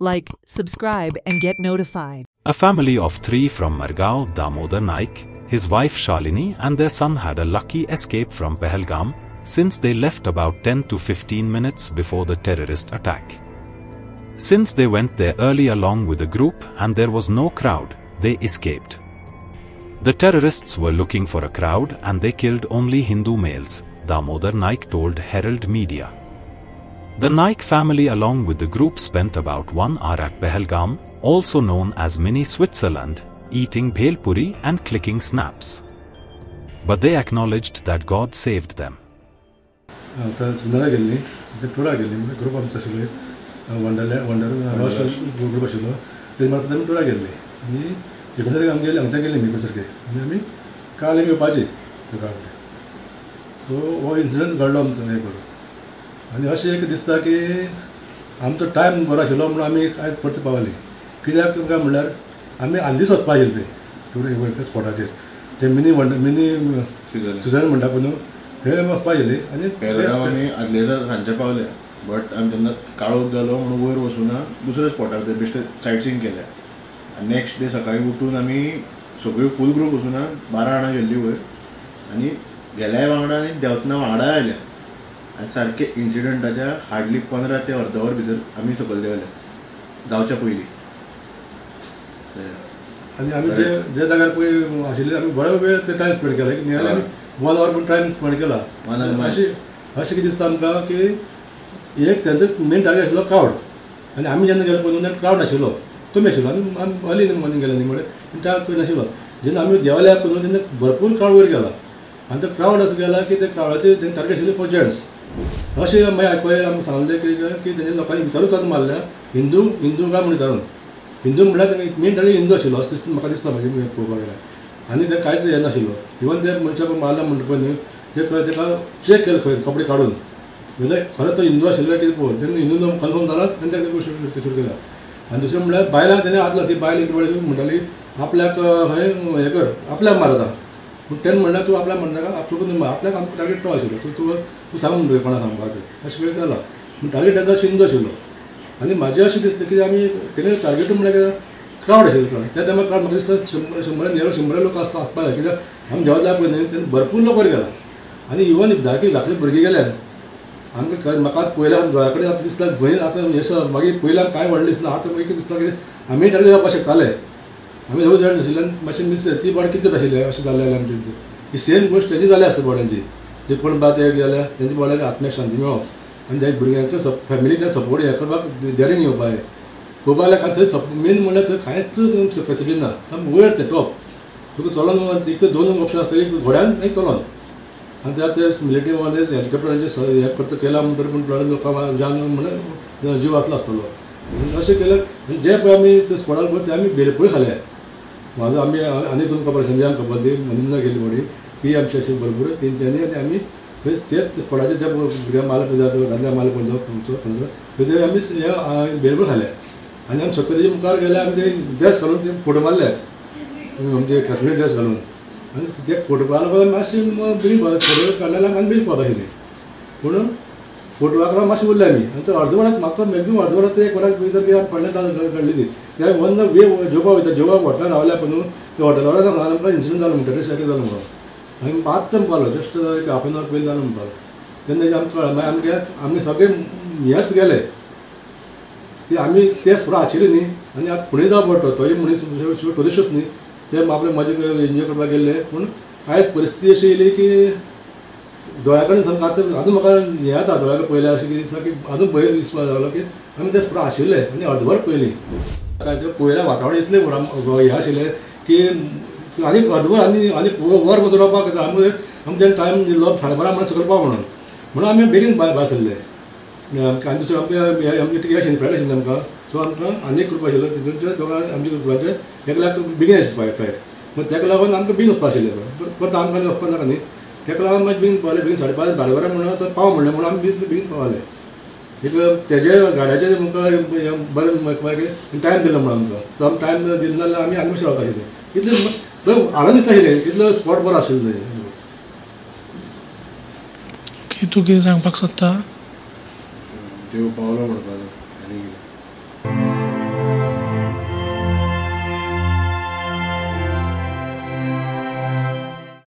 like, subscribe and get notified. A family of 3 from Margao, Damodar Naik, his wife Shalini and their son had a lucky escape from Pahalgam since they left about 10 to 15 minutes before the terrorist attack. Since they went there early along with the group and there was no crowd, they escaped. The terrorists were looking for a crowd and they killed only Hindu males, Damodar Naik told Herald Media. The Naik family along with the group spent about 1 hour at Pahalgam, also known as Mini Switzerland, eating bhel puri and clicking snaps. But they acknowledged that God saved them. आणि अशें एक दिसता की आमचो time बरो आशिल्लो म्हणून आमी आयज परत पावली कित्याक काय म्हणल्यार आमी हालींच वचपा आशिल्ले ते स्पॉटाचेर जे मिनी स्विझर्लंड म्हणटा पळय न्हू थंय वचपा आशिल्ले आनी पहलगाम आमी आदले दिसा सांजचे पावले बट आमी जेन्ना काळोख जालो म्हणून वयर वचूना दुसऱ्या स्पॉटार ते बेश्टे सायट सीइंग केलें आनी नेक्स्ट डे सकाळीं उठून आमी सगळी फूल ग्रूप वचूना 12 जाणां गेल्ली वयर आनी गेल्याय वांगडा आनी देंवतना वांगडा आयल्या आनी सारके इन्सिडंटाच्या हार्डली 15 ते अर्द वर भितर आमी सकयल देंवले जावच्या पयलीं आनी आमी जे जाग्यार पळय आशिल्ले आमी बरो वेळ ते टायम स्पेंड केला नियरली आमी 1 आवर पूण टायम स्पेंड केला अशें कितें दिसता आमकां की एक तेंचो मेन टार्गेट आशिल्लो क्रावड आनी आमी जेन्ना गेले पळय तेन्ना क्रावड नाशिल्लो कमी आशिल्लो आमी अर्ली मॉर्निंग गेले न्ही म्हळ्यार त्या पळय नाशिल्लो जेन्ना आमी देंवल्या पळय तेन्ना भरपूर क्रावड वयर गेला आनी तो क्रावड असो गेला की ते क्रावडाचे टार्गेट आशिल्ले फॉर जेंट्स अशें मागीर आयकलें आमी सांगलें की तेजे लोकांनी विचारूच आतां मारल्या हिंदू काय म्हूण विचारून हिंदू म्हणल्यार मेन टार्गेट हिंदू आशिल्लो अशें दिसता म्हाका दिसता म्हाजे पळोवपाक गेल्यार आनी ते कांयच हें नाशिल्लो इवन ते मनशाक मारला म्हणटा पळय न्ही ते तेका चॅक केलें खंय कपडे काडून म्हणजे खरें तो हिंदू आशिल्लो कितें पळोवन तेन्ना हिंदू कन्फर्म जाला आनी ताका गोश्ट सुरू केला आनी दुसरें म्हणल्यार बायलांक तेणें आदलो ती बायल एक म्हणटाली आपल्याक खंय हें कर आपल्याक मारता पूण तेन्ना म्हणल्यार तूं आपल्याक म्हणनाका तुका आपल्याक आमकां टार्गेट तो आशिल्लो तूं सांग म्हणटा कोणाक सांगपाक अशें वेळ जाला पूण टार्गेट तेका हिंदू आशिल्लो आनी म्हाजें अशें दिसता की आमी तेणे टार्गेट म्हळ्यार क्रावड आशिल्लो क्रावड त्या टायमार क्रावड म्हाका दिसता 100 लोक आसपाक जाय कित्याक आमी जेवला पळय न्ही तेन्ना भरपूर लोक वयर गेला आनी इवन धाकले भुरगे गेल्यात आमकां म्हाका पयल्या दोळ्या कडेन आतां दिसता भंय आतां हें मागीर पयल्या कांय व्हडलें दिसना आतां मागीर दिसता की आमी टार्गेट जावपाक शकताले आमी दोग जाण नाशिल्ल्यान मातशें मिस ती बॉडी कितें आशिल्लें अशें जाल्लें आमचें ही सेम गोश्ट तेजी जाली आसता बॉड्यांची जे कोण बात एक गेल्या तेंच्या बॉड्याक आत्म्याक शांती मेळप आनी त्या भुरग्यांचो फॅमिलीक सपोर्ट हें करपाक डेरींग येवपाक पळोवपाक लागल्यार थंय मेन म्हणल्यार थंय कांयच फेसिलिटी ना वयर तें टॉप तुका चलोन एक 2 ऑप्शन आसता एक घोड्यान एक चलोन आनी त्या ते मिलिटरी मध्ये हेलिकॉप्टरांचे हें करता केला म्हणटरी पूण लोकांक जान म्हणल्यार जीव वाचलो आसतलो अशें केलें जे पळय आमी ते स्पॉटार पळय ते आमी बेलपळी खाल्या म्हाजो आमी आनी तुमकां खबर संजय खबर दी मनिंदा गेली म्हणी ती आमची अशी बरोबर तेंच्यांनी आनी आमी तेच स्पॉटाचेर जे भुरग्या माल दादल्या माल पळय तुमचो थंय आमी हे बेलपळी खाल्या आनी आमी सकयल तेजे मुखार गेले आमी ते ड्रेस घालून ते फोटो मारल्यात म्हणजे काश्मीरी ड्रेस घालून आनी ते फोटो काडला मातशें बेगीन फोटो काडलें आमी बेगीन पावता आशिल्लीं पूण फोटो लागला मातशें उरलें आमी आनी तो अर्दवराक म्हाका मॅक्झिमम अर्दवराक ते एक वराक भितर कितें पडलें घडली ती त्या वन वे जेवपाक वयता जेवपाक हॉटेलान रावल्या पळय न्हू त्या हॉटेलार आमकां इन्सिडंट जालो म्हणटा सेट जालो म्हणून आमी आत्तां पावलो जस्ट एक हाफ एन आवर पयलीं जालो म्हणपाक तेन्ना आमकां कळ्ळें मागीर आमी सगळे हेच गेले की आमी तेच फुडें आशिल्ले न्ही आनी आतां फुडें जावं पडटो तोय मनीस टुरिस्टूच न्ही ते आपले मजा एन्जॉय करपाक गेल्ले पूण आयज परिस्थिती अशी येयली की दोळ्या कडेन सामको आतां म्हाका हें जाता दोळ्या कडेन पयल्या अशें कितें दिसता की आजून भंय दिसपाक लागलो की आमी तेच फुडें आशिल्ले आनी अर्दवर पयलीं पयल्या वातावरण इतलें हें आशिल्लें की आनी अर्दवर आनी वर बसून रावपाक आमच्या टायम दिल्लो 12:30 म्हणून सकयल पाव म्हणून आमी बेगीन भायर सरले आनी दुसरें आमकां आमचें हें आशिल्लें फ्लायट आशिल्लें आमकां सो आमकां आनी एक ग्रूप आशिल्लो तितूनचे दोगां आमच्या ग्रुपाचे एकल्याक बेगीन आशिल्लें फ्लायट पूण ताका लागून आमकां बेगीन वचपाक आशिल्लें परत आमकां वचपाक नाका न्ही ताका लागून मागीर बेगीन पावले बेगीन 5:30 12 म्हणून तो पाव म्हणलें म्हणून आमी बेगीन पावले एक तेजे गाड्याचे आमकां बरें टायम दिलो म्हणून आमकां सो आमी टायम दिलो जाल्यार आमी आनी मातशें रावता आशिल्ले इतलें आनंद दिसता आशिल्लें इतलो स्पॉट बरो आशिल्लो तूं कितें सांगपाक सोदता देव पावलो म्हणपाक